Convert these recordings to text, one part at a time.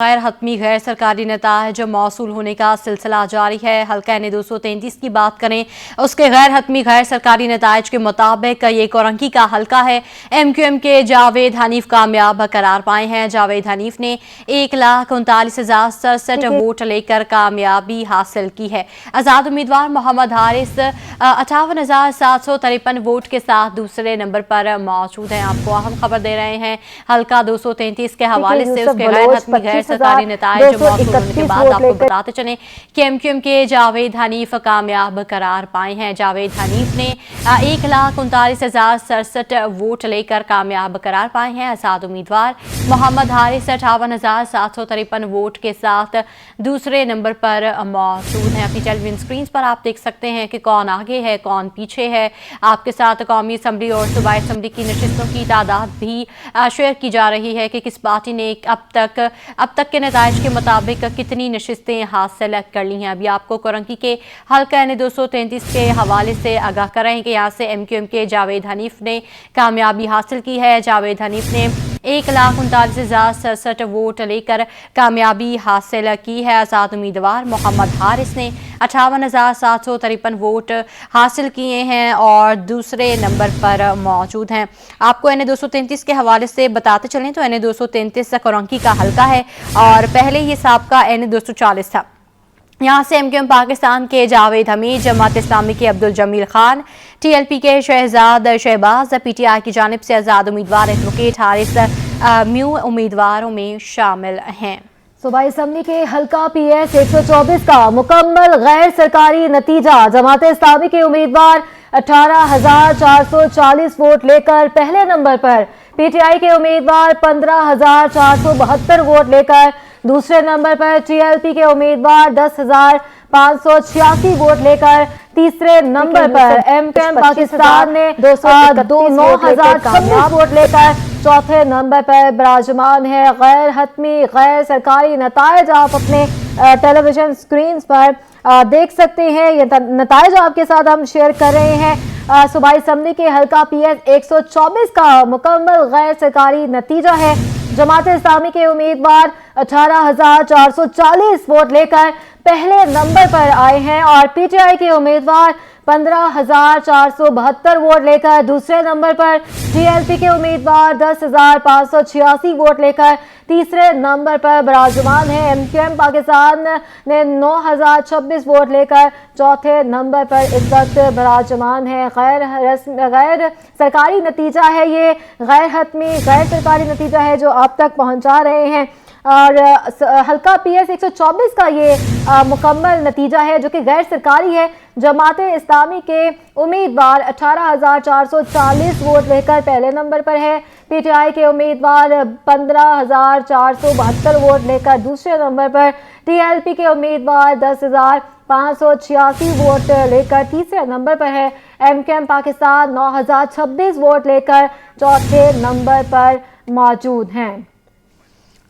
غیر حتمی غیر سرکاری نتائج موصول ہونے کا سلسلہ جاری ہے۔ حلقہ N233 کی بات کریں، اس کے غیر حتمی غیر سرکاری نتائج کے مطابق یہ کورنکی کا حلقہ ہے۔ MQM کے جاوید حنیف کامیاب قرار پائے ہیں۔ جاوید حنیف نے 1,39,067 ووٹ لے کر کامیابی حاصل کی ہے۔ آزاد امیدوار محمد حارث 58,753 ووٹ کے ساتھ دوسرے نمبر پر موجود ہیں۔ آپ کو اہم خبر دے رہے ہیں حلقہ 233 کے حوالے سے اس کے غیر حتمی غیر سرکاری نتائج موصول ہونے کے بعد آپ کو بتاتے چلیں کہ MQM کے جاوید حنیف کامیاب قرار پائے ہیں۔ جاوید حنیف نے 1,39,067 ووٹ لے کر کامیاب قرار پائے ہیں۔ آزاد امیدوار محمد حارث 58,753 ووٹ کے ساتھ دوسرے نمبر پر موجود ہیں۔ اپنی ٹیلی ویژن سکرینز پر آپ دیکھ سکتے ہیں کہ کون آگے ہے کون پیچھے ہے۔ آپ کے ساتھ قومی اسمبلی اور صوبائی اسمبلی کی نشستوں کی تعداد بھی شیئر کی جا رہی ہے کہ کس پارٹی نے اب تک کے نتائج کے مطابق کتنی نشستیں حاصل کر لی ہیں۔ ابھی آپ کو کورنکی کے حلقہ N233 کے حوالے سے آگاہ کر رہے ہیں کہ یہاں سے MQM کے جاوید حنیف نے کامیابی حاصل کی ہے۔ جاوید حنیف نے 1,39,067 ووٹ لے کر کامیابی حاصل کی ہے۔ آزاد امیدوار محمد حارث نے 58,753 ووٹ حاصل کیے ہیں اور دوسرے نمبر پر موجود ہیں۔ آپ کو N233 کے حوالے سے بتاتے چلیں تو N233 کورنکی کا حلقہ ہے اور پہلے یہ سابقہ N240 تھا۔ یہاں سے MQM پاکستان کے جاوید حمید، جماعت اسلامی کے عبدالجمیل خان، TLP کے شہزاد شہباز، PTI کی جانب سے آزاد امیدوار ایڈوکیٹ حارث میو امیدواروں میں شامل ہیں۔ صوبائی اسمبلی کے حلقہ PS 124 کا مکمل غیر سرکاری نتیجہ، جماعت اسلامی کے امیدوار 18,440 ووٹ لے کر پہلے نمبر پر، PTI کے امیدوار 15,472 ووٹ لے کر دوسرے نمبر پر، TLP کے امیدوار 10,586 ووٹ لے کر تیسرے نمبر پر، MQM پاکستان نے 9,026 ووٹ لے کر چوتھے نمبر پر براجمان ہے۔ غیر حتمی غیر سرکاری نتائج آپ اپنے ٹیلی ویژن سکرینز پر دیکھ سکتے ہیں۔ یہ نتائج آپ کے ساتھ ہم شیئر کر رہے ہیں۔ صوبائی اسمبلی کے حلقہ PS 124 کا مکمل غیر سرکاری نتیجہ ہے۔ جماعت اسلامی کے امیدوار 18,440 ووٹ لے کر پہلے نمبر پر آئے ہیں اور PTI کے امیدوار 15,472 ووٹ لے کر دوسرے نمبر پر، TLP کے امیدوار 10,586 ووٹ لے کر تیسرے نمبر پر براجمان ہے۔ MQM پاکستان نے 9,026 ووٹ لے کر چوتھے نمبر پر اس وقت براجمان ہے۔ غیر سرکاری نتیجہ ہے، یہ غیر حتمی غیر سرکاری نتیجہ ہے جو آپ تک پہنچا رہے ہیں اور حلقہ PS 124 کا یہ مکمل نتیجہ ہے جو کہ غیر سرکاری ہے۔ جماعت اسلامی کے امیدوار 18,440 ووٹ لے کر پہلے نمبر پر ہے، PTI کے امیدوار 15,472 ووٹ لے کر دوسرے نمبر پر، TLP کے امیدوار 10,586 ووٹ لے کر تیسرے نمبر پر ہے، MQM پاکستان 9,026 ووٹ لے کر چوتھے نمبر پر موجود ہیں۔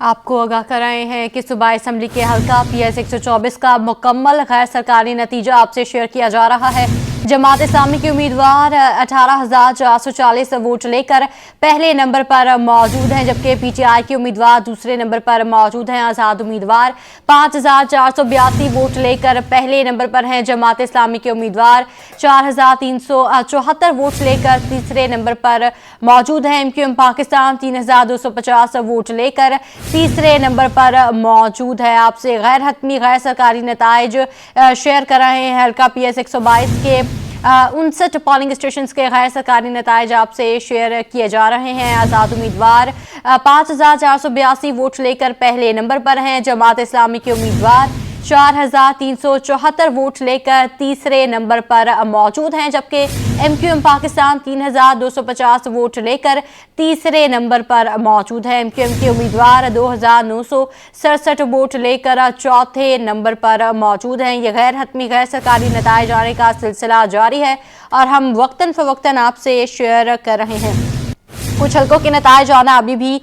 آپ کو آگاہ کر رہے ہیں کہ صوبائی اسمبلی کے حلقہ PS 124 کا مکمل غیر سرکاری نتیجہ آپ سے شیئر کیا جا رہا ہے۔ جماعت اسلامی کے امیدوار 18,440 ووٹ لے کر پہلے نمبر پر موجود ہیں جبکہ PTI کے امیدوار دوسرے نمبر پر موجود ہیں۔ آزاد امیدوار 5,482 ووٹ لے کر پہلے نمبر پر ہیں۔ جماعت اسلامی کے امیدوار 4,374 ووٹ لے کر تیسرے نمبر پر موجود ہیں۔ MQM پاکستان 3,250 ووٹ لے کر تیسرے نمبر پر موجود ہے۔ آپ سے غیر حتمی غیر سرکاری نتائج شیئر کر رہے ہیں۔ حلقہ PS 122 کے 59 پولنگ اسٹیشنز کے غیر سرکاری نتائج آپ سے شیئر کیے جا رہے ہیں۔ آزاد امیدوار 5,482 ووٹ لے کر پہلے نمبر پر ہیں۔ جماعت اسلامی کے امیدوار 4,374 ووٹ لے کر تیسرے نمبر پر موجود ہیں جبکہ MQM پاکستان 3,250 ووٹ لے کر تیسرے نمبر پر موجود ہے۔ MQM کے امیدوار 2,967 ووٹ لے کر چوتھے نمبر پر موجود ہیں۔ یہ غیر حتمی غیر سرکاری نتائج آنے کا سلسلہ جاری ہے اور ہم وقتاً فوقتاً آپ سے شیئر کر رہے ہیں۔ کچھ حلقوں کے نتائج آنا ابھی بھی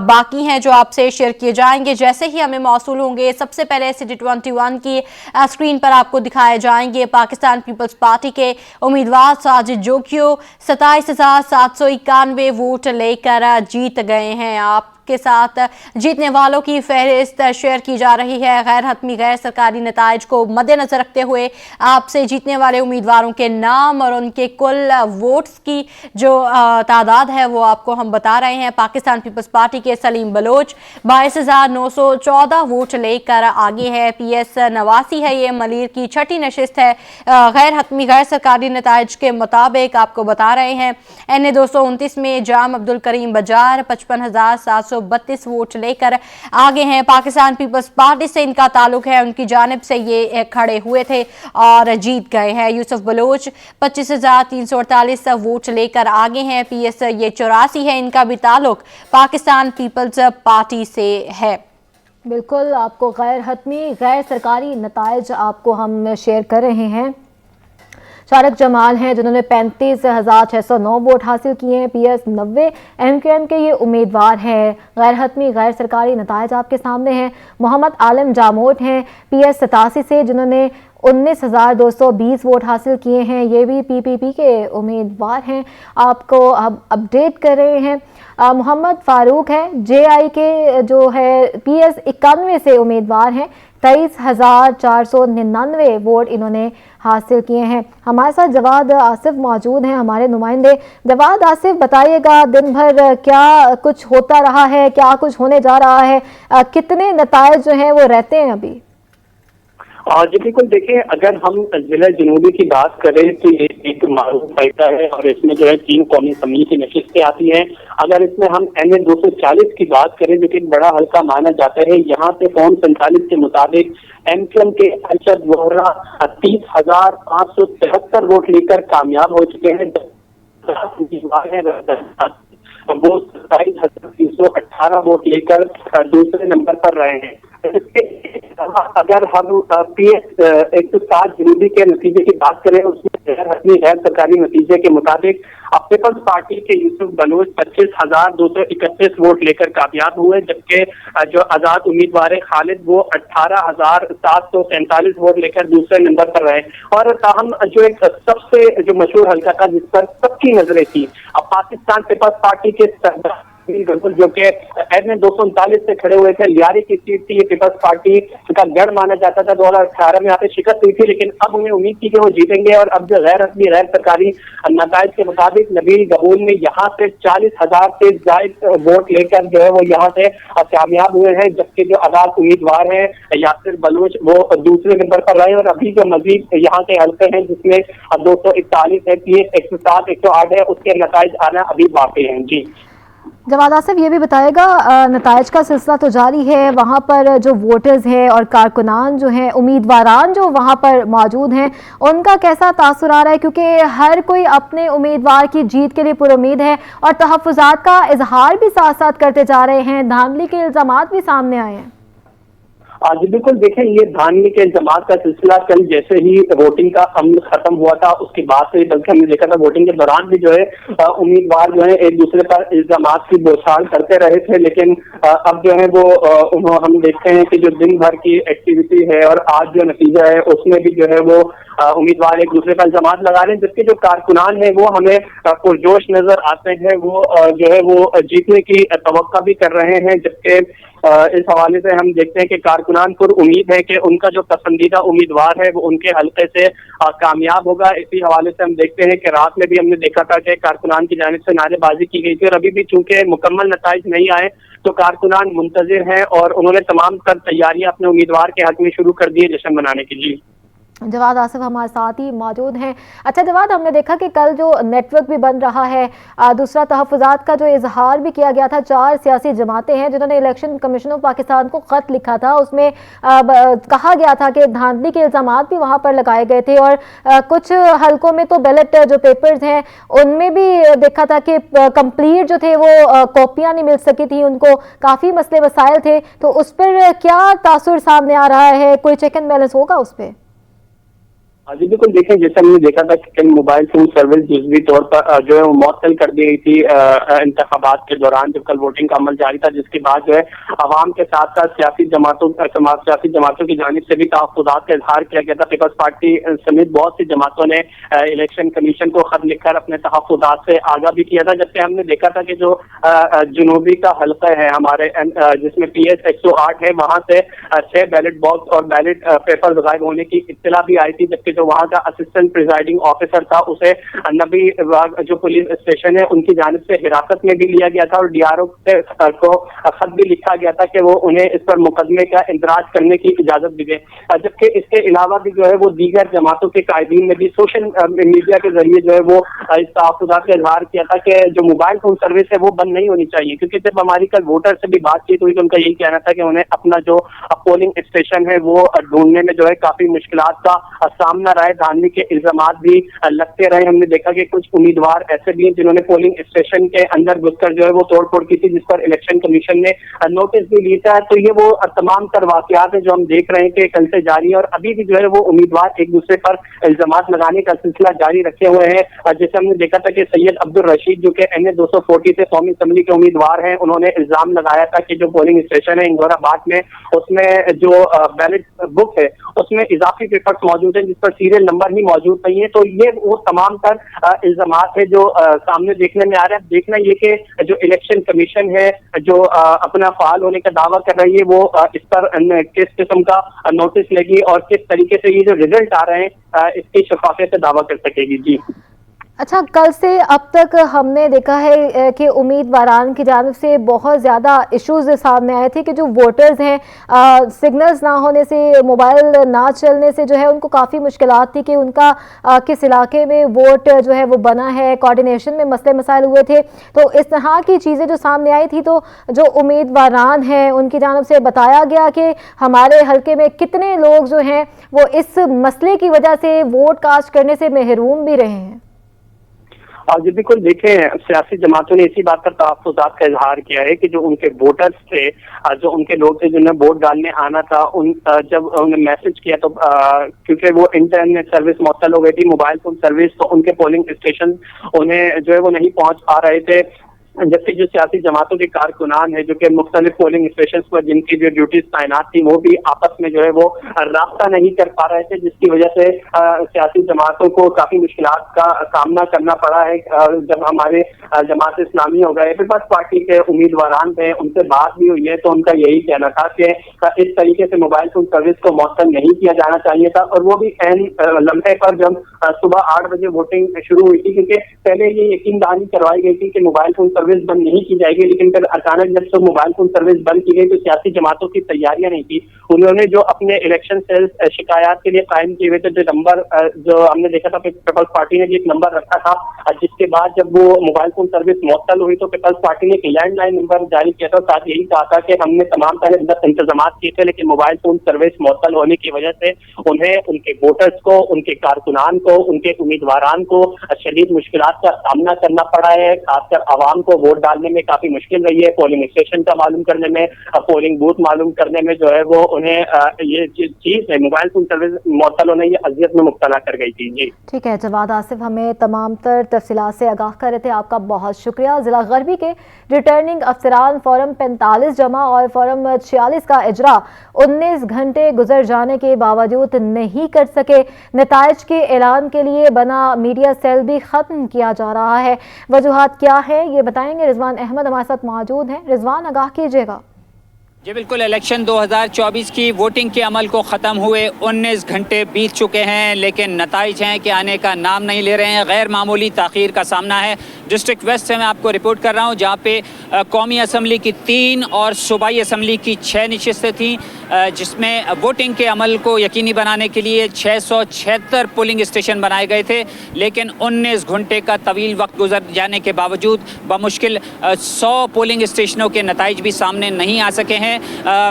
باقی ہیں جو آپ سے شیئر کیے جائیں گے جیسے ہی ہمیں موصول ہوں گے۔ سب سے پہلے City 21 کی اسکرین پر آپ کو دکھائے جائیں گے۔ پاکستان پیپلز پارٹی کے امیدوار ساجد جوکیو 27,791 ووٹ لے کر جیت گئے ہیں۔ آپ के साथ जीतने वालों की फहरिस्त शेयर की जा रही है। गैर हतमी गैर सरकारी नताइज को मद्देनजर रखते हुए आपसे जीतने वाले उम्मीदवारों के नाम और उनके कुल वोट्स की जो तादाद है वो आपको हम बता रहे हैं। पाकिस्तान पीपल्स पार्टी के सलीम बलोच 22,914 वोट लेकर आगे है। PS 89 है, ये मलीर की छठी नशिस्त है। गैर हतमी गैर सरकारी नताइज के मुताबिक आपको बता रहे हैं। NA 229 में जाम अब्दुल करीम बजार 55,732 वोट लेकर आगे हैं। पाकिस्तान पीपल्स पार्टी से इनका ताल्लुक है, उनकी जानिब से ये खड़े हुए थे और जीत गए हैं। यूसुफ बलोच 25,348 वोट लेकर आगे हैं। PS ये 84 है, इनका भी ताल्लुक पाकिस्तान पीपल्स पार्टी से है। बिल्कुल, आपको गैर हतमी गैर सरकारी नताइज आपको हम शेयर कर रहे हैं। शारक जमाल हैं जिन्होंने 35,609 वोट हासिल किए हैं। PS 90 MQM के ये उम्मीदवार हैं। गैर हतमी गैर सरकारी नताइज आपके सामने हैं। मोहम्मद आलम जामोट हैं PS 87 से, जिन्होंने 19,220 वोट हासिल किए हैं। ये भी PPP के उम्मीदवार हैं, आपको अब अपडेट कर रहे हैं। मोहम्मद फारूक है JI के जो है PS 91 से उम्मीदवार हैं। 23,499 वोट इन्होंने हासिल किए हैं। हमारे साथ जवाद आसिफ मौजूद हैं, हमारे नुमाइंदे। जवाद आसिफ, बताइएगा दिन भर क्या कुछ होता रहा है, क्या कुछ होने जा रहा है, कितने नताइज जो हैं वो रहते हैं अभी? जी बिल्कुल, देखिए अगर हम जिला जनूबी की बात करें तो ये एक मारूफ फायदा है और इसमें जो है 3 कौमी असम्बली की नशिस्तें आती हैं। अगर इसमें हम NA 240 की बात करें जो कि एक बड़ा हल्का माना जाता है, यहाँ पे फॉर्म 47 के मुताबिक MQM के अरशद वोहरा 30,573 वोट लेकर कामयाब हो चुके हैं। वो 27,318 वोट लेकर दूसरे नंबर पर रहे हैं। अगर हम PS 107 जनूबी के नतीजे की बात करें, उसमें गैर हतमी गैर सरकारी नतीजे के मुताबिक पीपल्स पार्टी के यूसुफ बलोच 25,231 वोट लेकर कामयाब हुए, जबकि जो आजाद उम्मीदवार है खालिद वो 18,743 वोट लेकर दूसरे नंबर पर रहे। और ताहम जो एक सबसे जो मशहूर हल्का था जिस पर सबकी नजरें थी, अब पाकिस्तान पीपल्स पार्टी के सरदार जो कि NA 239 से खड़े हुए थे, लियारी की सीट थी। ये पीपल्स पार्टी का गढ़ माना जाता था। 2018 में यहाँ पे शिकस्त हुई थी, लेकिन अब उन्हें उम्मीद थी कि वो जीतेंगे। और अब जो गैर हतमी गैर सरकारी नताइज के मुताबिक नबील गबूल में यहाँ से 40,000 से ज्यादा वोट लेकर जो है वो यहाँ से कामयाब हुए हैं, जबकि जो आजाद उम्मीदवार है यासिर बलोच वो दूसरे नंबर पर रहे। और अभी जो मजीद यहाँ के हल्के हैं जिसमें 241 है, PS 107, 108 है, उसके नताइज आना अभी बाकी हैं। जी जवाद आसिफ, ये भी बताएगा, नताइज का सिलसिला तो जारी है, वहाँ पर जो वोटर्स हैं और कारकुनान जो हैं, उम्मीदवारान जो वहाँ पर मौजूद हैं, उनका कैसा तासुर आ रहा है? क्योंकि हर कोई अपने उम्मीदवार की जीत के लिए पुरुम्मीद है और तहफ़्फ़ुज़ात का इजहार भी साथ साथ करते जा रहे हैं। धांधली के इल्ज़ामात भी सामने आए हैं। जी बिल्कुल, देखें ये धांधली के इल्जामात का सिलसिला कल जैसे ही वोटिंग का अमल खत्म हुआ था उसके बाद से, बल्कि हमने देखा था वोटिंग के दौरान भी जो है उम्मीदवार जो है एक दूसरे पर इल्जामात की बौछार करते रहे थे। लेकिन अब जो है वो हम देखते हैं कि जो दिन भर की एक्टिविटी है और आज जो नतीजा है उसमें भी जो है वो उम्मीदवार एक दूसरे पर इल्जामात लगा रहे हैं, जबकि जो कारकुनान है वो हमें पुरजोश नजर आते हैं। वो जो है वो जीतने की तवक्का भी कर रहे हैं, जबकि इस हवाले से हम देखते हैं कि कारकुनान पर उम्मीद है कि उनका जो पसंदीदा उम्मीदवार है वो उनके हल्के से कामयाब होगा। इसी हवाले से हम देखते हैं कि रात में भी हमने देखा था कि कारकुनान की जानिब से नारेबाजी की गई थी और अभी भी चूंकि मुकम्मल नताइज नहीं आए तो कारकुनान मुंतजिर हैं और उन्होंने तमाम तर तैयारियां अपने उम्मीदवार के हक में शुरू कर दी है जश्न मनाने की। जी जवाद आसिफ हमारे साथ ही मौजूद हैं। अच्छा जवाद, हमने देखा कि कल जो नेटवर्क भी बन रहा है, दूसरा तहफ़्फ़ुज़ात का जो इजहार भी किया गया था, 4 सियासी जमातें हैं जिन्होंने इलेक्शन कमीशन ऑफ पाकिस्तान को ख़त लिखा था। उसमें कहा गया था कि धांधली के इल्ज़ामात भी वहाँ पर लगाए गए थे और कुछ हलकों में तो बैलेट जो पेपर्स हैं उनमें भी देखा था कि कंप्लीट जो थे वो कॉपियाँ नहीं मिल सकी थी, उनको काफ़ी मसले वसाइल थे। तो उस पर क्या तासुर सामने आ रहा है? कोई चेक एंड बैलेंस होगा उस पर? जी बिल्कुल, देखें जैसे हमने देखा था कि कई मोबाइल फोन सर्विस जुज़वी तौर पर जो है वो मअतल कर दी गई थी इंतखाबात के दौरान जब कल वोटिंग का अमल जारी था, जिसके बाद जो है अवाम के साथ साथ सियासी जमातों की जानिब से भी तहफ़्फ़ुज़ात का इजहार किया गया था। पीपल्स पार्टी समेत बहुत सी जमातों ने इलेक्शन कमीशन को खत लिखकर अपने तहफ़्फ़ुज़ात से आगाह भी किया था। जबकि हमने देखा था कि जो जुनूबी का हल्का है हमारे जिसमें PS 108 है, वहाँ से 6 बैलेट बॉक्स और बैलेट पेपर गायब होने की इत्तला भी आई थी। जबकि जो वहाँ का असिस्टेंट प्रिजाइडिंग ऑफिसर था उसे नबी जो पुलिस स्टेशन है उनकी जानिब से हिरासत में भी लिया गया था और DRO को खत भी लिखा गया था कि वो उन्हें इस पर मुकदमे का इंदराज करने की इजाजत भी दे। जबकि इसके अलावा भी जो है वो दीगर जमातों के कायदीन ने भी सोशल मीडिया के जरिए जो है वो इस तहफ़्फ़ुज़ात का इजहार किया था कि जो मोबाइल फोन सर्विस है वो बंद नहीं होनी चाहिए, क्योंकि जब हमारी कल वोटर से भी बातचीत हुई तो उनका यही कहना था कि उन्हें अपना जो पोलिंग स्टेशन है वो ढूंढने में जो है काफी मुश्किलात का सामना रहा है। धांधली के इल्जामात भी लगते रहे। हमने देखा कि कुछ उम्मीदवार ऐसे भी हैं जिन्होंने पोलिंग स्टेशन के अंदर घुसकर जो है वो तोड़ फोड़ की थी, जिस पर इलेक्शन कमीशन ने नोटिस भी लिया था। तो ये वो तमाम तर वाकयात है जो हम देख रहे हैं कि कल से जारी है और अभी भी जो है वो उम्मीदवार एक दूसरे पर इल्जामात लगाने का सिलसिला जारी रखे हुए हैं। जैसे हमने देखा था कि सैयद अब्दुल रशीद जो कि NA 240 से कौमी असम्बली के उम्मीदवार हैं, उन्होंने इल्जाम लगाया था कि जो पोलिंग स्टेशन है इंदौराबाद में उसमें जो बैलेट बुक है उसमें इजाफी पेपर्स मौजूद हैं जिस पर सीरियल नंबर ही मौजूद नहीं है। तो ये वो तमाम तर इल्जामात है जो सामने देखने में आ रहे हैं। देखना ये कि जो इलेक्शन कमीशन है जो अपना फाल होने का दावा कर रही है वो इस पर किस किस्म का नोटिस लेगी और किस तरीके से ये जो रिजल्ट आ रहे हैं इसकी शफाफियत से दावा कर सकेगी। जी अच्छा, कल से अब तक हमने देखा है कि उम्मीदवारान की जानिब से बहुत ज़्यादा इश्यूज सामने आए थे कि जो वोटर्स हैं सिग्नल्स ना होने से, मोबाइल ना चलने से जो है उनको काफ़ी मुश्किलात थी कि उनका किस इलाके में वोट जो है वो बना है, कोऑर्डिनेशन में मसले मसाइल हुए थे। तो इस तरह की चीज़ें जो सामने आई थी तो जो उम्मीदवारान हैं उनकी जानिब से बताया गया कि हमारे हल्के में कितने लोग जो हैं वो इस मसले की वजह से वोट कास्ट करने से महरूम भी रहे हैं। और जी बिल्कुल, देखें सियासी जमातों ने इसी बात पर तहफ़्फ़ुज़ात का इजहार किया है कि जो उनके वोटर्स थे, जो उनके लोग थे जिन्हें वोट डालने आना था, जब उन्हें मैसेज किया तो क्योंकि वो इंटरनेट सर्विस मुअत्तल हो गई थी, मोबाइल फोन सर्विस, तो उनके पोलिंग स्टेशन उन्हें जो है वो नहीं पहुंच पा रहे थे। जबकि जो सियासी जमातों के कारकुनान है जो कि मुख्तलिफ पोलिंग स्टेशन पर जिनकी जो ड्यूटीज तैनात थी वो भी आपस में जो है वो राब्ता नहीं कर पा रहे थे, जिसकी वजह से सियासी जमातों को काफी मुश्किलात का सामना करना पड़ा है। जब हमारे जमात इस्लामी हो गए पीपल्स पार्टी के उम्मीदवारान थे, उनसे बात भी हुई है तो उनका यही कहना था कि इस तरीके से मोबाइल फोन सर्विस को मुअत्तल नहीं किया जाना चाहिए था। और वो भी एन लम्हे पर जब सुबह 8 बजे वोटिंग शुरू हुई थी, क्योंकि पहले ये यकीन दहानी करवाई गई थी कि मोबाइल फोन सर्विस बंद नहीं की जाएगी, लेकिन फिर अचानक जब से मोबाइल फोन सर्विस बंद की गई तो सियासी जमातों की तैयारियां नहीं थी। उन्होंने जो अपने इलेक्शन सेल्स शिकायत के लिए कायम किए हुए थे, जो नंबर जो हमने देखा था पीपल्स पार्टी ने भी एक नंबर रखा था, जिसके बाद जब वो मोबाइल फोन सर्विस मुअत्तल हुई तो पीपल्स पार्टी ने एक लैंडलाइन नंबर जारी किया था। साथ यही कहा था कि हमने तमाम तरह इंतजाम किए थे, लेकिन मोबाइल फोन सर्विस मुअत्तल होने की वजह से उन्हें, उनके वोटर्स को, उनके कारकुनान को, उनके उम्मीदवारान को शदीद मुश्किलात का सामना करना पड़ा है। खासकर आवाम को वोट डालने में काफी मुश्किल रही है, पोलिंग स्टेशन का मालूम करने में, पोलिंग बूथ मालूम करने में जो है वो उन्हें ये चीज है मोबाइल फोन सर्विस मुअत्तल होने ये अजियत में मुब्तला कर गई थी। जी ठीक है, जवाद आसिफ हमें तमाम तर तफसीलात से आगाह कर रहे थे, आपका बहुत शुक्रिया। जिला गरबी के रिटर्निंग अफसरान फॉर्म 45 जमा और फॉर्म 46 का इजरा 19 घंटे गुजर जाने के बावजूद नहीं कर सके। नताइज के ऐलान के लिए बना मीडिया सेल भी खत्म किया जा रहा है। वजूहात क्या है ये बताएंगे रिजवान अहमद हमारे साथ मौजूद हैं। रिजवान, आगाह कीजिएगा। जी बिल्कुल, इलेक्शन 2024 की वोटिंग के अमल को ख़त्म हुए 19 घंटे बीत चुके हैं, लेकिन नताइज हैं कि आने का नाम नहीं ले रहे हैं। गैर मामूली ताख़ीर का सामना है। डिस्ट्रिक्ट वेस्ट से मैं आपको रिपोर्ट कर रहा हूं, जहां पे कौमी असम्बली की 3 और सूबाई असम्बली की 6 नशिस्तें थीं, जिसमें वोटिंग के अमल को यकीनी बनाने के लिए 676 पोलिंग स्टेशन बनाए गए थे, लेकिन 19 घंटे का तवील वक्त गुजर जाने के बावजूद बमुश्किल 100 पोलिंग स्टेशनों के नताइज भी सामने नहीं आ सके हैं।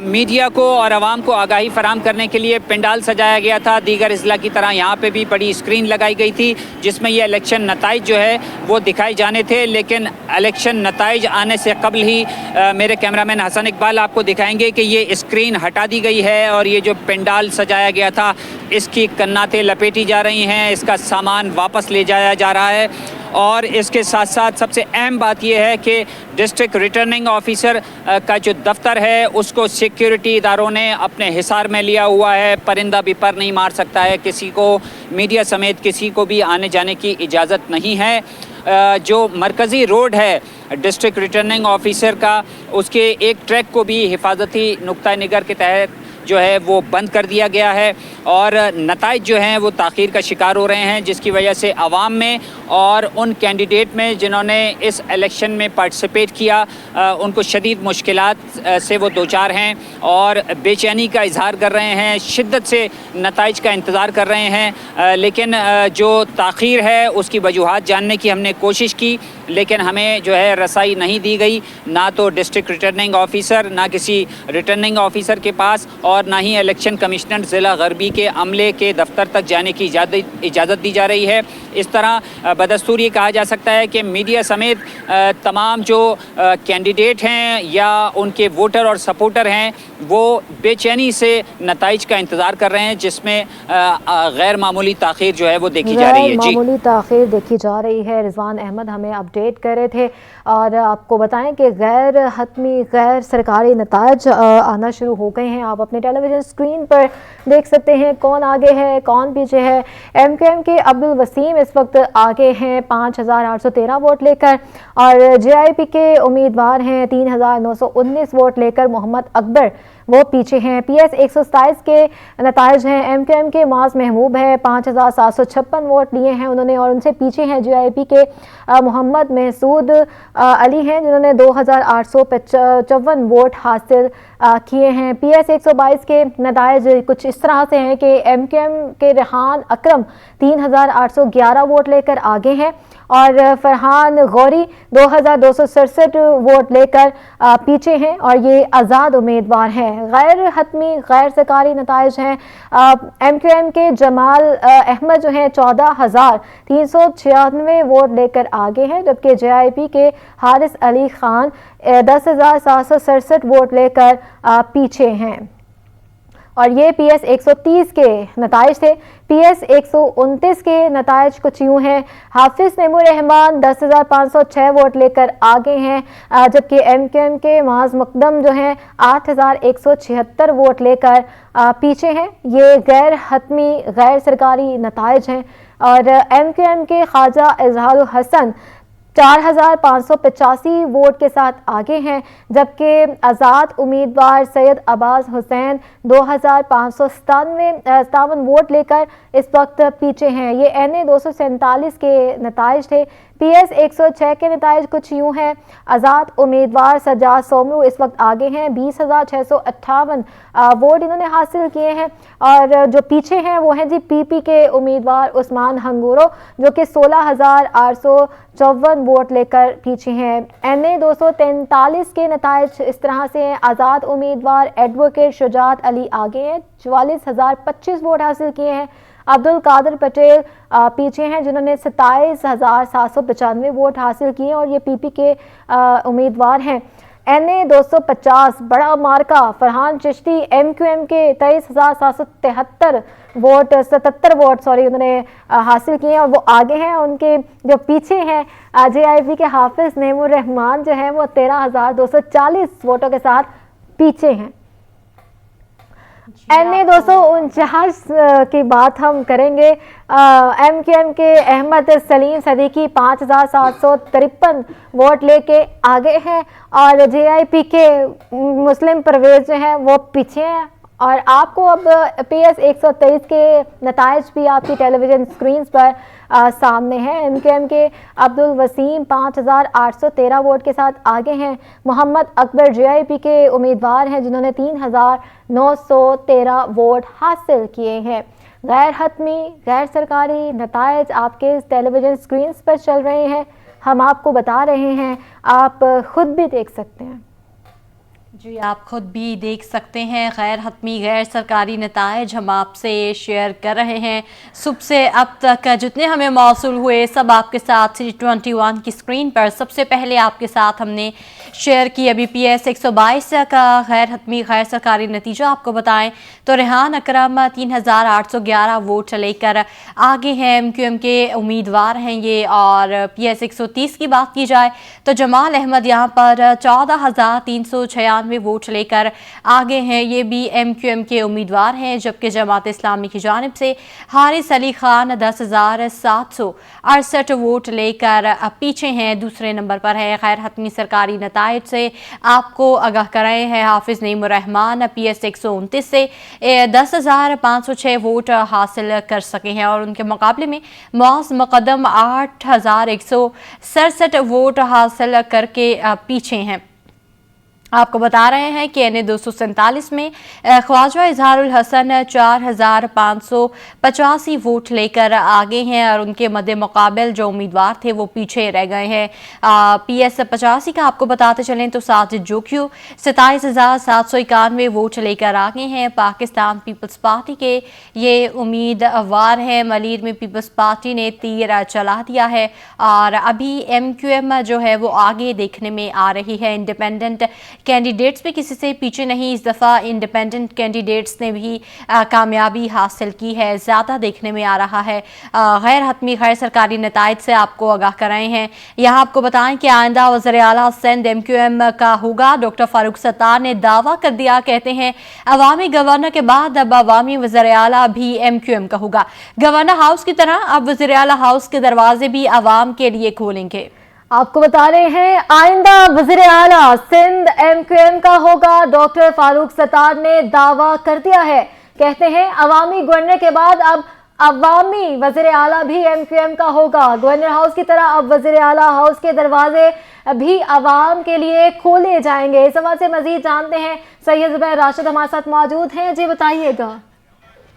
मीडिया को और आवाम को आगाही फराम करने के लिए पंडाल सजाया गया था। दीगर अजला की तरह यहाँ पे भी बड़ी स्क्रीन लगाई गई थी जिसमें ये इलेक्शन नताइज जो है वो दिखाई जा जाने थे, लेकिन इलेक्शन नताइज आने से कबल ही मेरे कैमरामैन हसन इकबाल आपको दिखाएंगे कि ये स्क्रीन हटा दी गई है और ये जो पंडाल सजाया गया था इसकी कन्नातें लपेटी जा रही हैं, इसका सामान वापस ले जाया जा रहा है। और इसके साथ साथ सबसे अहम बात यह है कि डिस्ट्रिक्ट रिटर्निंग ऑफिसर का जो दफ्तर है उसको सिक्योरिटी इदारों ने अपने हिसार में लिया हुआ है। परिंदा भी पर नहीं मार सकता है, किसी को मीडिया समेत किसी को भी आने जाने की इजाज़त नहीं है। जो मरकज़ी रोड है डिस्ट्रिक्ट रिटर्निंग ऑफिसर का, उसके एक ट्रैक को भी हिफाजती नुक्ता निगर के तहत जो है वो बंद कर दिया गया है और नताइज जो हैं वो ताख़ीर का शिकार हो रहे हैं, जिसकी वजह से आवाम में और उन कैंडिडेट में जिन्होंने इस इलेक्शन में पार्टिसिपेट किया उनको शदीद मुश्किलात से वो दो चार हैं और बेचैनी का इजहार कर रहे हैं, शिद्दत से नताइज का इंतज़ार कर रहे हैं। लेकिन जो ताख़ीर है उसकी वजूहात जानने की हमने कोशिश की, लेकिन हमें जो है रसाई नहीं दी गई, ना तो डिस्ट्रिक्ट रिटर्निंग ऑफिसर, ना किसी रिटर्निंग ऑफिसर के पास और ना ही इलेक्शन कमिश्नर ज़िला गरबी के अमले के दफ्तर तक जाने की इजाज़त दी जा रही है। इस तरह बदस्तूर ये कहा जा सकता है कि मीडिया समेत तमाम जो कैंडिडेट हैं या उनके वोटर और सपोर्टर हैं वो बेचैनी से नताइज का इंतज़ार कर रहे हैं, जिसमें गैर मामूली ताख़ीर जो है वो देखी जा रही है। मामूली ताख़ीर देखी जा रही है। रिजवान अहमद हमें अपडेट कर रहे थे और आपको बताएं कि गैर हतमी गैर सरकारी नताइज आना शुरू हो गए हैं। आप अपने टेलीविज़न स्क्रीन पर देख सकते हैं कौन आगे है कौन पीछे है। MQM के अब्दुल वसीम इस वक्त आगे हैं 5,813 वोट लेकर और JIP के उम्मीदवार हैं 3,919 वोट लेकर। मोहम्मद अकबर वो पीछे हैं। PS 127 के नताइज हैं। MQM के माज महबूब है 5,756 वोट लिए हैं उन्होंने और उनसे पीछे हैं JIP के मोहम्मद महसूद अली हैं जिन्होंने 2,855 वोट हासिल किए हैं। PS 122 के नताइज कुछ इस तरह से हैं कि MQM के रेहान अकरम 3,811 वोट लेकर आगे हैं और फरहान गौरी 2,267 वोट लेकर पीछे हैं और ये आज़ाद उम्मीदवार हैं। गैर हतमी गैर सरकारी नताइज हैं। MQM के जमाल अहमद जो हैं 14,396 वोट लेकर आगे हैं, जबकि JIP के हारिस अली खान 10,767 वोट लेकर पीछे हैं और ये PS 130 के नताइज थे। PS 129 के नताइज कुछ यूँ हैं। हाफिज़ नेमू रहमान 10,506 वोट लेकर आगे हैं, जबकि MQM के माज मुकदम जो हैं 8,176 वोट लेकर पीछे हैं। ये गैर हतमी गैर सरकारी नताइज हैं और MQM के ख्वाजा इजहारुल हसन 4,585 वोट के साथ आगे हैं, जबकि आज़ाद उम्मीदवार सैयद अब्बास हुसैन 2,597 वोट लेकर इस वक्त पीछे हैं। ये NA 247 के नताइज थे। PS 106 के नताइज कुछ यूँ हैं। आज़ाद उम्मीदवार सज्जाद सोमू इस वक्त आगे हैं 20,658 वोट इन्होंने हासिल किए हैं और जो पीछे हैं वो हैं जी PP के उम्मीदवार उस्मान हंगूरो जो कि 16,854 वोट लेकर पीछे हैं। NA 243 के नताइज इस तरह से हैं। आज़ाद उम्मीदवार एडवोकेट शुजात अली आगे हैं 44,025 वोट हासिल किए हैं। अब्दुल कादिर पटेल पीछे हैं जिन्होंने 27,795 वोट हासिल किए और ये PP के उम्मीदवार हैं। NA 250 बड़ा मार्का फरहान चिश्ती MQM के 23,773 वोट 77 वोट उन्होंने हासिल किए और वो आगे हैं। उनके जो पीछे हैं JIP के हाफिज़ नेमू रहमान जो हैं वो 13,240 वोटों के साथ पीछे हैं। NA 249 की बात हम करेंगे। MQM के अहमद सलीम सदीकी 5,753 वोट लेके आगे हैं और JIP के मुस्लिम परवेज जो हैं वो पीछे हैं और आपको अब PS 123 के नताइज भी आपकी टेलीविज़न स्क्रीन्स पर सामने हैं। MQM के अब्दुल वसीम 5,813 वोट के साथ आगे हैं। मोहम्मद अकबर JIP के उम्मीदवार हैं जिन्होंने 3,913 वोट हासिल किए हैं। गैर हतमी गैर सरकारी नताइज आपके टेलीविज़न स्क्रीन्स पर चल रहे हैं, हम आपको बता रहे हैं, आप खुद भी देख सकते हैं। जी, आप खुद भी देख सकते हैं गैर हतमी गैर सरकारी नताइज हम आपसे शेयर कर रहे हैं। सुबह से अब तक जितने हमें मौसूल हुए सब आपके साथ C21 की स्क्रीन पर सबसे पहले आपके साथ हमने शेयर की। अभी PS 122 का गैर हतमी गैर सरकारी नतीजा आपको बताएं तो रेहान अकरम 3811 वोट लेकर आगे हैं। MQM के उम्मीदवार हैं ये। और PS 130 की बात की जाए तो जमाल अहमद यहाँ पर 14,396 वोट लेकर आगे हैं। ये भी MQM के उम्मीदवार हैं। जबकि जमात इस्लामी की जानिब से हारिस अली खान 10,768 वोट लेकर पीछे हैं। दूसरे नंबर पर है। गैर हतमी सरकारी नताइज से आपको आगाह कराए हैं हाफिज नईमुर रहमान PS 129 से 10,506 वोट हासिल कर सके हैं और उनके मुकाबले में मुआज़ मुक़द्दम 8,167 वोट हासिल करके पीछे हैं। आपको बता रहे हैं कि NA 247 में ख्वाजा इजहारुल हसन 4,585 वोट लेकर आगे हैं और उनके मद्दे मुकाबल जो उम्मीदवार थे वो पीछे रह गए हैं। PS 85 का आपको बताते चलें तो साजिद जोखियो 27,791 वोट लेकर आगे हैं। पाकिस्तान पीपल्स पार्टी के ये उम्मीदवार हैं। मलीर में पीपल्स पार्टी ने तीर चला दिया है और अभी MQM जो है वो आगे देखने में आ रही है। इंडिपेंडेंट कैंडिडेट्स भी किसी से पीछे नहीं। इस दफ़ा इंडिपेंडेंट कैंडिडेट्स ने भी कामयाबी हासिल की है, ज़्यादा देखने में आ रहा है। गैर हतमी गैर सरकारी नताइज से आपको आगाह कराए हैं। यहाँ आपको बताएं कि आइंदा वज़ीर आला सिंध MQM का होगा। डॉक्टर फारूक सत्तार ने दावा कर दिया। कहते हैं अवामी गवर्नर के बाद अब अवामी वज़ीर आला भी MQM का होगा। गवर्नर हाउस की तरह अब वज़ीर आला हाउस के दरवाजे भी अवाम के लिए खोलेंगे। आपको बता रहे हैं आइंदा वज़ीर आला सिंध MQM का होगा। डॉक्टर फारूक सत्तार ने दावा कर दिया है। कहते हैं अवामी गवर्नर के बाद अब अवामी वज़ीर आला भी MQM का होगा। गवर्नर हाउस की तरह अब वज़ीर आला हाउस के दरवाजे भी अवाम के लिए खोले जाएंगे। इस हवाले से मजीद जानते हैं। सैयद ज़ुबैर राशिद हमारे साथ मौजूद हैं। जी बताइएगा।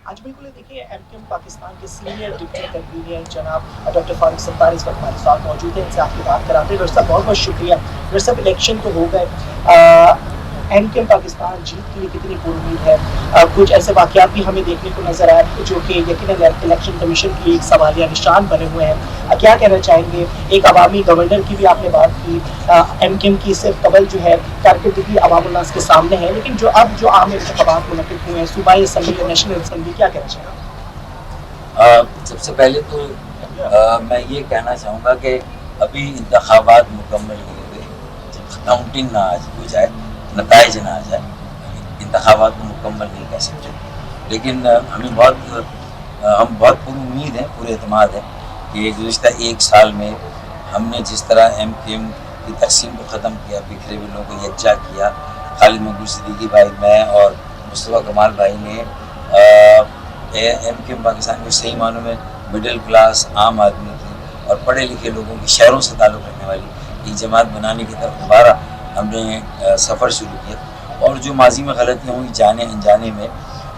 आज बिल्कुल देखिए MQM पाकिस्तान के सीनियर डिप्टी कन्वीनर जनाब डॉक्टर फारूक सत्तार इस वक्त हमारे साथ मौजूद हैं। इनसे आपकी बात कराते हैं। डॉक्टर साहब बहुत बहुत शुक्रिया। डॉक्टर साहब इलेक्शन तो हो गए, MQM पाकिस्तान जीत के लिए कितनी उम्मीद है? कुछ ऐसे वाक़यात भी हमें देखने को नजर आए जो कि यकीनन इलेक्शन कमीशन के लिए एक सवालिया निशान बने हुए हैं। क्या कहना चाहेंगे? एक अवामी गवर्नर की भी आपने बात की। MQM की इससे कबल जो है कारकर्दगी अवामुन्नास के सामने है, लेकिन जो अब जो आम इंतखाबात मुनक़िद हुए हैं सूबाई असम्बली और नेशनल असम्बली, क्या कहना चाहेंगे? सबसे पहले तो मैं ये कहना चाहूँगा कि अभी इंतखाबात मुकम्मल नहीं हुए। काउंटिंग ना आज हो जाए, नताइज ना आ जाए, इंतखाबात को मुकम्मल नहीं कह सकते। लेकिन हम बहुत पुरुम्मीद हैं, पूरे एतमाद है कि गुज़िश्ता एक साल में हमने जिस तरह MQM की तकसीम को ख़त्म किया, बिखरे हुए लोगों को यकजा किया, खालिद मकबूल सिद्दीकी भाई, मैं और मुस्तफ़ा कमाल भाई ने MQM पाकिस्तान के सही मानों में मिडिल क्लास आम आदमी की और पढ़े लिखे लोगों की शहरों से ताल्लुक़ रखने वाली एक जमात बनाने की तरफ दोबारा हमने सफ़र शुरू किया। और जो माजी में गलतियाँ हुई जाने अनजाने में,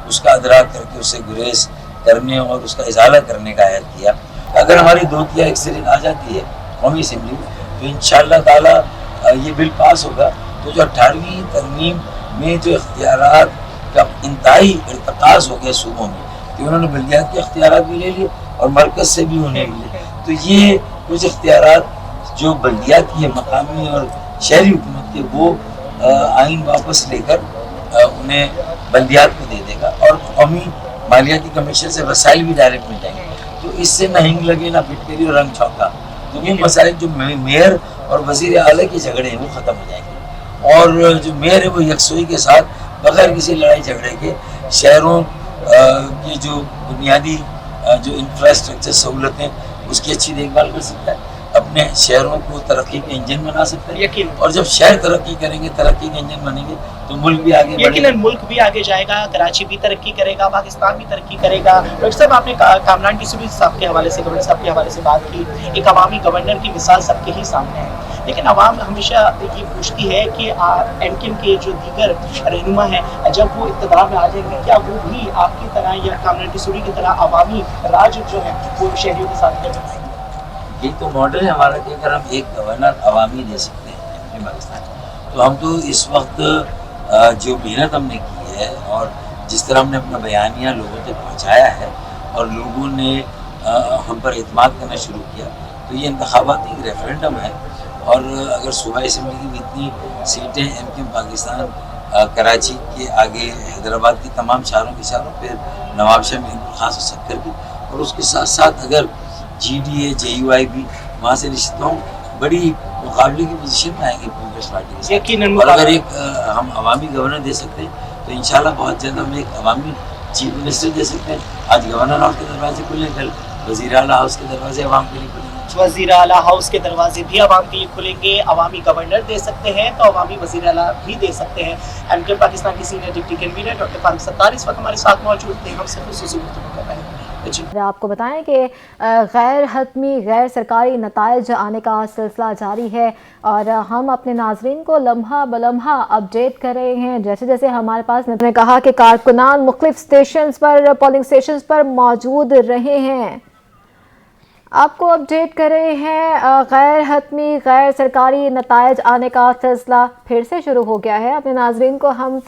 उसका अदराक करके उससे गुरेज करने और उसका इजाला करने का अहद किया। अगर हमारी 2/3 अक्सरियत आ जाती है कौमी असम्बली में तो इंशाअल्लाह ताला ये बिल पास होगा। तो जो 18वीं तरमीम में जो इख्तियारात का इंतहाई इर्तकाज़ हो गया सूबों में कि उन्होंने बल्दियात के इख्तियारात भी ले लिए और मरकज़ से भी उन्हें मिले, तो ये कुछ इख्तियारात जो बल्दियात की मकामी और शहरी हुकूमत के वो आइन वापस लेकर उन्हें बल्दियात को दे देगा और कौमी मालियाती कमीशन से वसाइल भी डायरेक्ट मिल जाएंगे। तो इससे ना हिंग लगे ना फिटकरी और रंग चौका। तो ये मसाइल जो मेयर और वज़ीर आला के झगड़े हैं वो ख़त्म हो जाएंगे और जो मेयर है वो यकसुई के साथ बगैर किसी लड़ाई झगड़े के शहरों की जो बुनियादी जो इंफ्रास्ट्रक्चर सहूलतें उसकी अच्छी देखभाल कर सकता है, अपने शहरों को तरक्की के इंजन बना सकते हैं। यकीन। और जब शहर तरक्की करेंगे, तरक्की के इंजन बनेंगे तो मुल्क भी आगे बढ़ेगा। मुल्क भी आगे जाएगा, कराची भी तरक्की करेगा, पाकिस्तान भी तरक्की करेगा। डॉक्टर साहब आपने कामरान टीसीपी साहब के हवाले से, गवर्नर साहब के हवाले से बात की। एक अवामी गवर्नर की मिसाल सबके ही सामने है, लेकिन अवाम हमेशा ये पूछती है कि MQM के जो दीगर रहनुमा हैं जब वो इक़्तिदार में आ जाएंगे क्या वो भी आपकी तरह या कामरान टीसीपी की तरह अवामी राज जो है वो शहरियों के साथ कर पाएंगे? यही तो मॉडल है हमारा कि अगर हम एक गवर्नर अवामी दे सकते हैं पाकिस्तान, तो हम तो इस वक्त جو محنت ہم نے کی ہے اور جس طرح ہم نے اپنا بیانیہ لوگوں تک پہنچایا ہے اور لوگوں نے ہم پر اعتماد کرنا شروع کیا، تو یہ انتخابات ایک ریفرینڈم ہے. اور اگر صوبائی اسمبلی کی بھی اتنی سیٹیں M Q M Pakistan Karachi کے آگے حیدرآباد کی تمام شہروں کے شہروں، پھر نوابشاہ میں خاص و سکر بھی، اور اس کے ساتھ ساتھ اگر G D A J you آئی بھی وہاں سے رشتہ ہوں، بڑی مقابلے کی پوزیشن میں آئیں گے پیپلز پارٹی کے ساتھ. یقیناً اور اگر ایک ہم عوامی گورنر دے سکتے ہیں تو انشاءاللہ بہت جلد ہم ایک عوامی چیف منسٹر دے سکتے ہیں. آج گورنر ہاؤس کے دروازے کھلے، کل وزیر اعلیٰ ہاؤس کے دروازے عوام کے لیے کھلیں گے. وزیر اعلیٰ ہاؤس کے دروازے بھی عوام کے لیے کھلیں گے. عوامی گورنر دے سکتے ہیں تو عوامی وزیر اعلیٰ بھی دے سکتے ہیں. ایم کیو ایم پاکستان کی senior deputy convener doctor Farooq Sattar اس وقت ہمارے ساتھ موجود تھے، ہم سے خصوصی گفتگو کر رہے ہیں. آپ کو بتائیں کہ غیر حتمی غیر سرکاری نتائج آنے کا سلسلہ جاری ہے اور ہم اپنے ناظرین کو لمحہ بلمحہ اپڈیٹ کر رہے ہیں. جیسے جیسے ہمارے پاس نے کہا کہ کارکنان مختلف اسٹیشنز پر پولنگ اسٹیشنز پر موجود رہے ہیں، آپ کو اپڈیٹ کر رہے ہیں. غیر حتمی غیر سرکاری نتائج آنے کا سلسلہ پھر سے شروع ہو گیا ہے. اپنے ناظرین کو ہم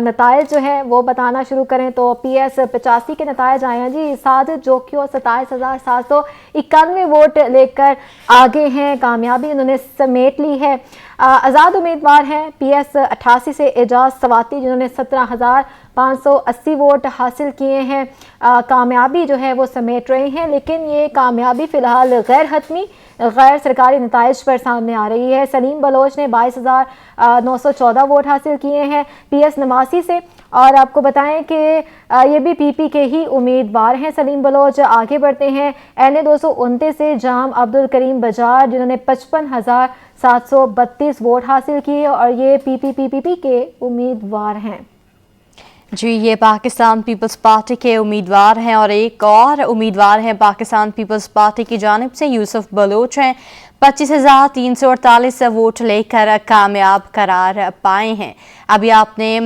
نتائج جو ہیں وہ بتانا شروع کریں تو پی ایس 85 کے نتائج آئے ہیں. جی ساجد جوکیو 27,791 ووٹ لے کر آگے ہیں، کامیابی انہوں نے سمیٹ لی ہے. آزاد امیدوار ہیں پی ایس 88 سے اعجاز سواتی جنہوں نے 17,580 ووٹ حاصل کیے ہیں، کامیابی جو ہے وہ سمیٹ رہے ہیں. لیکن یہ کامیابی فی الحال غیر حتمی غیر سرکاری نتائج پر سامنے آ رہی ہے. سلیم بلوچ نے 22,914 ووٹ حاصل کیے ہیں پی ایس 89 سے، اور آپ کو بتائیں کہ یہ بھی پی پی کے ہی امیدوار ہیں. سلیم بلوچ آگے بڑھتے ہیں این اے 229 سے جام عبدالکریم بجار جنہوں نے 55,732 ووٹ حاصل کیے اور یہ پی پی کے امیدوار ہیں. جی یہ پاکستان پیپلز پارٹی کے امیدوار ہیں اور ایک اور امیدوار ہیں پاکستان پیپلز پارٹی کی جانب سے یوسف بلوچ ہیں، 25,348 ووٹ لے کر کامیاب قرار پائے ہیں. ابھی آپ نے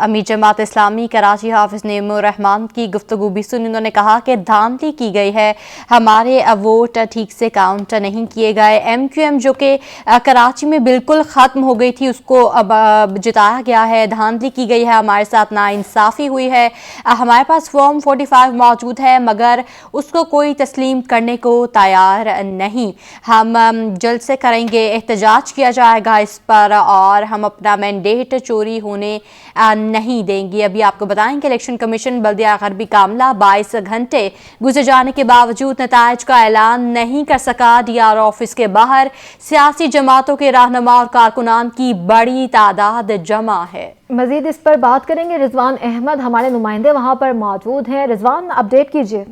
امیر جماعت اسلامی کراچی حافظ نعیم الرحمان کی گفتگو بھی سنی. انہوں نے کہا کہ دھاندلی کی گئی ہے، ہمارے ووٹ ٹھیک سے کاؤنٹ نہیں کیے گئے. ایم کیو ایم جو کہ کراچی میں بالکل ختم ہو گئی تھی اس کو اب جتایا گیا ہے، دھاندلی کی گئی ہے، ہمارے ساتھ ناانصافی ہوئی ہے. ہمارے پاس فارم 45 موجود ہے مگر اس کو کوئی تسلیم کرنے کو تیار نہیں. ہم جلد سے کریں گے، احتجاج کیا جائے گا اس پر اور ہم اپنا مینڈیٹ چوری ہونے نہیں دیں گے. ابھی آپ کو بتائیں کہ الیکشن کمیشن بلدیہ غربی کاملہ 22 گھنٹے گزر جانے کے باوجود نتائج کا اعلان نہیں کر سکا. ڈی آر آفس کے باہر سیاسی جماعتوں کے رہنما اور کارکنان کی بڑی تعداد جمع ہے. مزید اس پر بات کریں گے، رضوان احمد ہمارے نمائندے وہاں پر موجود ہیں. رضوان اپڈیٹ کیجیے.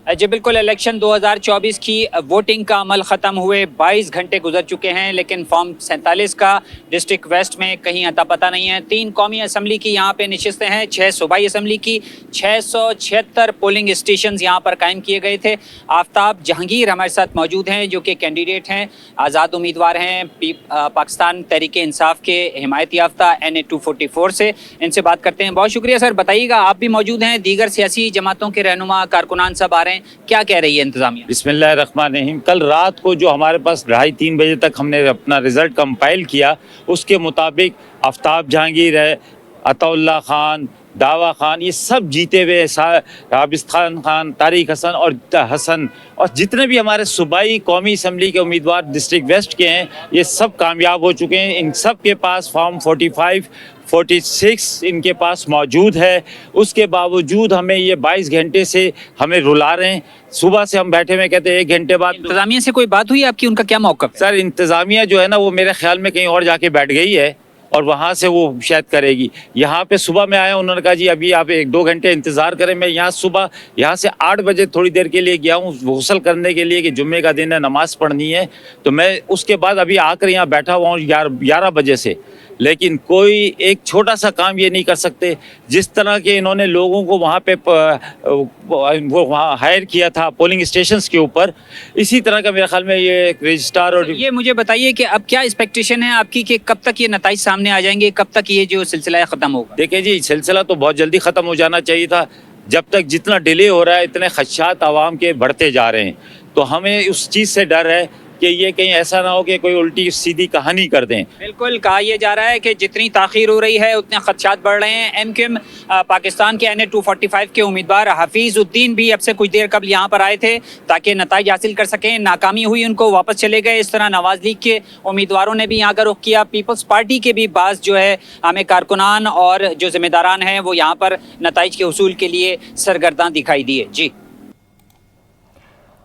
جی بالکل، الیکشن 2024 کی ووٹنگ کا عمل ختم ہوئے 22 گھنٹے گزر چکے ہیں لیکن فارم 47 کا ڈسٹرکٹ ویسٹ میں کہیں اتا پتہ نہیں ہے. 3 قومی اسمبلی کی یہاں پہ نشستیں ہیں، 6 صوبائی اسمبلی کی 676 پولنگ اسٹیشنز یہاں پر قائم کیے گئے تھے. آفتاب جہانگیر ہمارے ساتھ موجود ہیں جو کہ کینڈیڈیٹ ہیں، آزاد امیدوار ہیں پاکستان تحریک انصاف کے حمایت یافتہ NA 244 سے. ان سے بات کرتے ہیں. بہت شکریہ سر. بتائیے گا آپ بھی موجود ہیں، دیگر سیاسی جماعتوں کے رہنما کارکنان سب آ رہے ہیں، کیا کہہ رہی ہے انتظامیہ؟ بسم اللہ الرحمن الرحیم. کل رات کو جو ہمارے پاس 2:30-3 بجے تک ہم نے اپنا رزلٹ کمپائل کیا، اس کے مطابق آفتاب جہانگیر ہے، عطا اللہ خان، دعویٰ خان، یہ سب جیتے ہوئے، عابد خان، طارق حسن اور حسن اور جتنے بھی ہمارے صوبائی قومی اسمبلی کے امیدوار ڈسٹرکٹ ویسٹ کے ہیں یہ سب کامیاب ہو چکے ہیں. ان سب کے پاس فارم 45 46 ان کے پاس موجود ہے. اس کے باوجود ہمیں یہ 22 گھنٹے سے ہمیں رلا رہے ہیں. صبح سے ہم بیٹھے ہوئے کہتے ہیں 1 گھنٹے بعد. انتظامیہ سے کوئی بات ہوئی آپ کی؟ ان کا کیا موقف؟ سر انتظامیہ جو ہے نا وہ میرے خیال میں کہیں اور جا کے بیٹھ گئی ہے اور وہاں سے وہ شاید کرے گی. یہاں پہ صبح میں آیا، انہوں نے کہا جی ابھی آپ 1-2 گھنٹے انتظار کریں. میں یہاں صبح یہاں سے 8 بجے تھوڑی دیر کے لیے گیا ہوں غسل کرنے کے لیے کہ جمعے کا دن ہے، نماز پڑھنی ہے. تو میں اس کے بعد ابھی آ کر یہاں بیٹھا ہوا ہوں 11 بجے سے، لیکن کوئی ایک چھوٹا سا کام یہ نہیں کر سکتے. جس طرح کے انہوں نے لوگوں کو وہاں پہ وہاں ہائر کیا تھا پولنگ اسٹیشنز کے اوپر، اسی طرح کا میرے خیال میں یہ رجسٹر. اور یہ مجھے بتائیے کہ اب کیا ایکسپیکٹیشن ہے آپ کی کہ کب تک یہ نتائج سامنے آ جائیں گے، کب تک یہ جو سلسلہ ہے ختم ہوگا؟ دیکھیں جی سلسلہ تو بہت جلدی ختم ہو جانا چاہیے تھا. جب تک جتنا ڈیلے ہو رہا ہے اتنے خدشات عوام کے بڑھتے جا رہے ہیں، تو ہمیں اس چیز سے ڈر ہے कि ये कहीं ऐसा ना हो कि कोई उल्टी सीधी कहानी कर दें। बिल्कुल, कहा यह जा रहा है कि जितनी ताख़ीर हो रही है उतने खदशात बढ़ रहे हैं। MQM पाकिस्तान के NA 245 के उम्मीदवार हफीज़ उद्दीन भी अब से कुछ देर कबल यहाँ पर आए थे ताकि नताइज हासिल कर सकें। नाकामी हुई, उनको वापस चले गए। इस तरह नवाज लीग के उम्मीदवारों ने भी यहाँ का रुख किया। पीपल्स पार्टी के भी बाज़ जो है हमें कारकुनान और जो जिम्मेदारान हैं वो यहाँ पर नताइज के हुसूल के लिए सरगर्दान दिखाई दिए। जी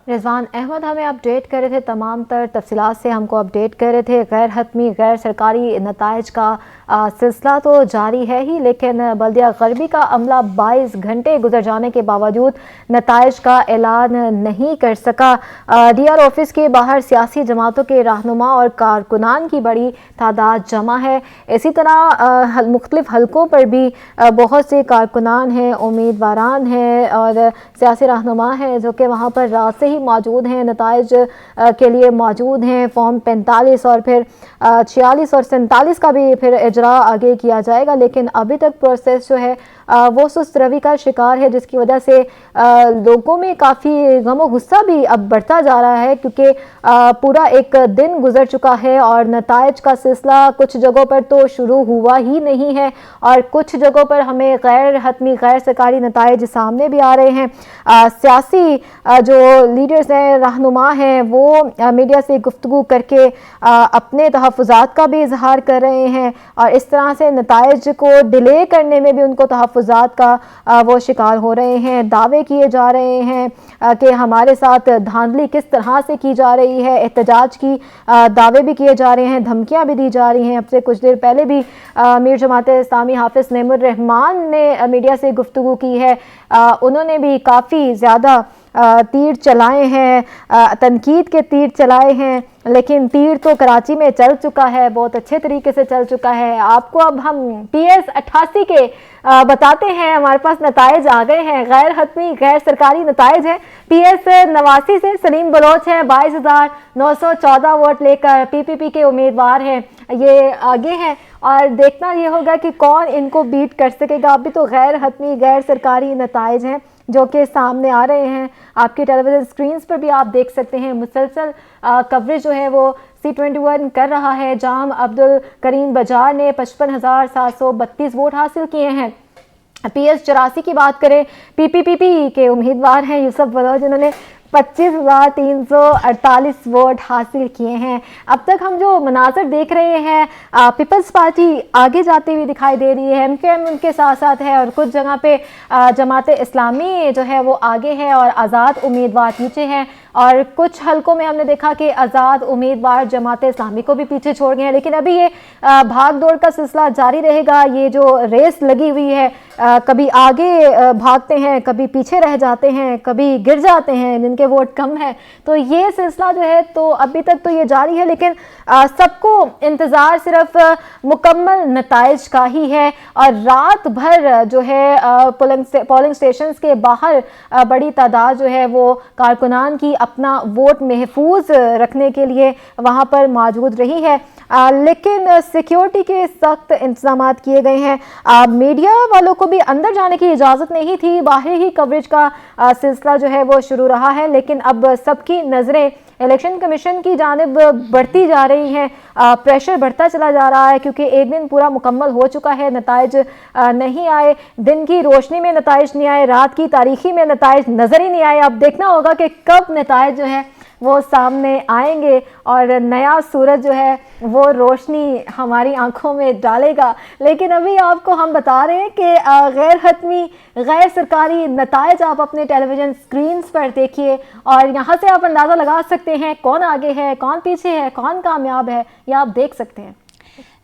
रिजवान अहमद हमें अपडेट कर रहे थे, तमाम तर तफसीलात से हमको अपडेट कर रहे थे। गैर हतमी गैर सरकारी नताइज का सिलसिला तो जारी है ही, लेकिन बल्दिया गरबी का अमला 22 घंटे गुजर जाने के बावजूद नताइज का ऐलान नहीं कर सका। DR ऑफिस के बाहर सियासी जमातों के रहनुमा और कारकुनान की बड़ी तादाद जमा है। इसी तरह मुख्तलिफ हलकों पर भी बहुत से कारकुनान हैं, उम्मीदवारान हैं और सियासी रहनुमा हैं जो कि वहाँ पर रात से ही मौजूद हैं, नताइज के लिए मौजूद हैं। फॉर्म 45 और फिर 46 और 47 का भी फिर इजरा आगे किया जाएगा, लेकिन अभी तक प्रोसेस जो है वो सुस्त रवि का शिकार है, जिसकी वजह से लोगों में काफ़ी गम और गुस्सा भी अब बढ़ता जा रहा है, क्योंकि पूरा एक दिन गुजर चुका है और नताइज का सिलसिला कुछ जगहों पर तो शुरू हुआ ही नहीं है और कुछ जगहों पर हमें गैर हतमी गैर सरकारी नताइज सामने भी आ रहे हैं। सियासी जो लीडर्स हैं, रहनुमा हैं, वो मीडिया से गुफ्तगू करके अपने तहफ़्फ़ुज़ात का भी इजहार कर रहे हैं और इस तरह से नताइज को डिले करने में भी उनको तहफ़्फ़ुज़ात का वो शिकार हो रहे हैं। दावे किए जा रहे हैं कि हमारे साथ धांधली किस तरह से की जा रही है, एहतजाज की दावे भी किए जा रहे हैं, धमकियां भी दी जा रही हैं। अब से कुछ देर पहले भी मीर जमात इस्लामी हाफिज़ नईमुर रहमान ने मीडिया से गुफ्तगू की है। उन्होंने भी काफ़ी ज़्यादा तीर चलाए हैं, तनकीद के तीर चलाए हैं, लेकिन तीर तो कराची में चल चुका है, बहुत अच्छे तरीके से चल चुका है। आपको अब हम PS 88 के बताते हैं, हमारे पास नताइज आ गए हैं, गैर हतमी गैर सरकारी नताइज हैं। PS 89 से सलीम बलोच हैं, 22,914 वोट लेकर PPP के उम्मीदवार हैं, ये आगे हैं और देखना ये होगा कि कौन इनको बीट कर सकेगा। अभी तो गैर हतमी गैर सरकारी नताइज हैं जो कि सामने आ रहे हैं, आपकी टेलीविज़न स्क्रीन्स पर भी आप देख सकते हैं। मुसलसल कवरेज जो है वो C21 कर रहा है। जाम अब्दुल करीम बजार ने 55,732 वोट हासिल किए हैं। PS 84 की बात करें, PPP के उम्मीदवार हैं यूसुफ बलोच, जिन्होंने 25,348 वोट हासिल किए हैं। अब तक हम जो मनाज़र देख रहे हैं, पीपल्स पार्टी आगे जाती हुई दिखाई दे रही है, MQM उनके साथ साथ है और कुछ जगह पे जमात इस्लामी जो है वो आगे है और आज़ाद उम्मीदवार पीछे हैं और कुछ हलकों में हमने देखा कि आज़ाद उम्मीदवार जमात इस्लामी को भी पीछे छोड़ गए हैं। लेकिन अभी ये भाग दौड़ का सिलसिला जारी रहेगा। ये जो रेस लगी हुई है, कभी आगे भागते हैं, कभी पीछे रह जाते हैं, कभी गिर जाते हैं जिनके वोट कम है, तो ये सिलसिला जो है तो अभी तक तो ये जारी है। लेकिन सबको इंतज़ार सिर्फ मुकम्मल नताइज का ही है और रात भर जो है पोलिंग स्टेशंस के बाहर बड़ी तादाद जो है वो कारकुनान की अपना वोट महफूज रखने के लिए वहाँ पर मौजूद रही है। लेकिन सिक्योरिटी के सख्त इंतजाम किए गए हैं। मीडिया वालों को भी अंदर जाने की इजाज़त नहीं थी, बाहर ही कवरेज का सिलसिला जो है वो शुरू रहा है। लेकिन अब सबकी नज़रें इलेक्शन कमीशन की जानिब बढ़ती जा रही हैं, प्रेशर बढ़ता चला जा रहा है, क्योंकि एक दिन पूरा मुकम्मल हो चुका है, नताइज नहीं आए, दिन की रोशनी में नताइज नहीं आए, रात की तारीखी में नताइज नज़र ही नहीं आए। अब देखना होगा कि कब नताइज जो है वो सामने आएंगे और नया सूरज जो है वो रोशनी हमारी आंखों में डालेगा। लेकिन अभी आपको हम बता रहे हैं कि गैर हतमी गैर सरकारी नताइज आप अपने टेलीविज़न स्क्रीन्स पर देखिए और यहाँ से आप अंदाज़ा लगा सकते हैं कौन आगे है, कौन पीछे है, कौन कामयाब है, ये आप देख सकते हैं।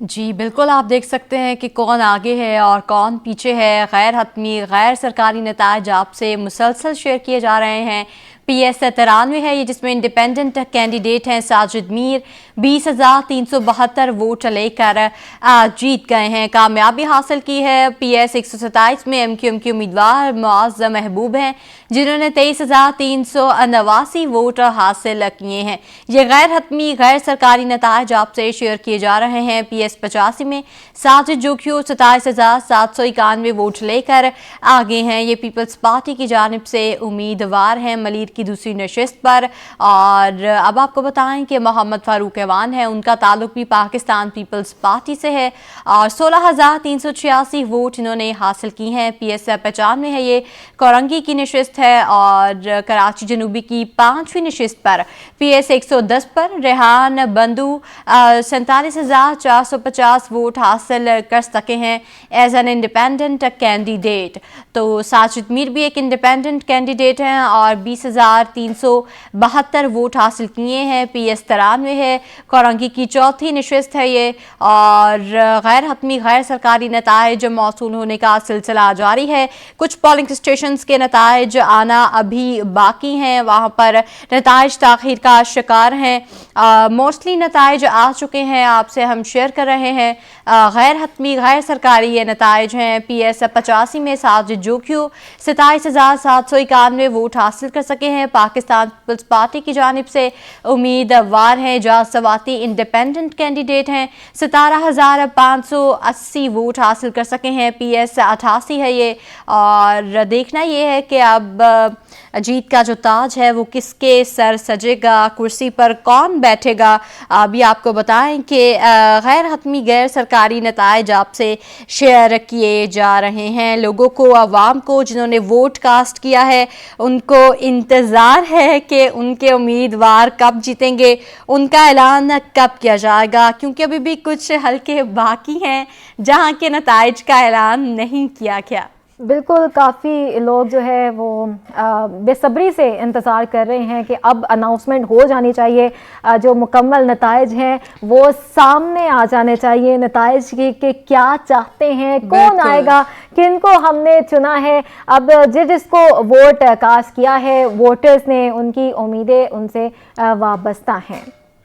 जी बिल्कुल, आप देख सकते हैं कि कौन आगे है और कौन पीछे है। गैर हतमी गैर सरकारी नताइज आपसे मुसलसल शेयर किए जा रहे हैं। PS 93 है ये, जिसमें इंडिपेंडेंट कैंडिडेट हैं साजिद मीर, 20,372 वोट लेकर जीत गए हैं, कामयाबी हासिल की है। PS 127 में MQM के उम्मीदवार मुआज़ महबूब हैं, जिन्होंने 23,389 वोट हासिल किए हैं। ये गैर हतमी गैर सरकारी नताइज आपसे शेयर किए जा रहे हैं। PS 85 में साजिद जोखियो 27,791 वोट लेकर आगे हैं। ये पीपल्स पार्टी की जानिब से उम्मीदवार हैं। मलिर की दूसरी नशिस्त पर। और अब आपको बताएं कि मोहम्मद फारूक ऐवान है, उनका ताल्लुक भी पाकिस्तान पीपल्स पार्टी से है और 16,386 वोट इन्होंने हासिल की हैं। PS 95 में है ये कोरंगी की नशिस्त है और कराची जनूबी की 5वीं नशिस्त पर PS 110 पर रेहान बंधु 47,450 वोट हासिल कर सके हैं एज एन इंडिपेंडेंट कैंडिडेट। तो साजिद मीर भी एक इंडिपेंडेंट कैंडिडेट हैं और 20,372 वोट हासिल किए हैं। PS 93 है, कोरंगी की चौथी नशिस्त है ये और गैर हतमी गैर सरकारी नताइज मौसूल होने का सिलसिला जारी है। कुछ पोलिंग स्टेशंस के नताइज आना अभी बाकी हैं, वहाँ पर नताइज ताख़ीर का शिकार हैं। मोस्टली नताइज आ चुके हैं, आपसे हम शेयर कर रहे हैं। गैर हतमी गैर सरकारी ये नताइज हैं। PS 85 में साजिद जोक्यू 27,791 वोट हासिल कर सके हैं, पाकिस्तान पीपल्स पार्टी की जानिब से उम्मीदवार हैं। जासवाती इंडिपेंडेंट कैंडिडेट हैं, 17,580 वोट हासिल कर सके हैं। PS 88 है ये और देखना ये है कि अब जीत का जो ताज है वो किसके सर सजेगा, कुर्सी पर कौन बैठेगा। अभी आपको बताएं कि गैर हतमी गैर सरकारी नताइज आपसे शेयर किए जा रहे हैं। लोगों को, आवाम को जिन्होंने वोट कास्ट किया है, उनको इंतज़ार है कि उनके उम्मीदवार कब जीतेंगे, उनका ऐलान कब किया जाएगा, क्योंकि अभी भी कुछ हल्के बाकी हैं जहां के नताइज का ऐलान नहीं किया गया। बिल्कुल, काफ़ी लोग जो है वो बेसब्री से इंतज़ार कर रहे हैं कि अब अनाउंसमेंट हो जानी चाहिए, जो मुकम्मल नताइज हैं वो सामने आ जाने चाहिए, नताइज के क्या चाहते हैं, कौन आएगा, किनको हमने चुना है। अब जिसको वोट कास्ट किया है वोटर्स ने, उनकी उम्मीदें उनसे वाबस्ता हैं।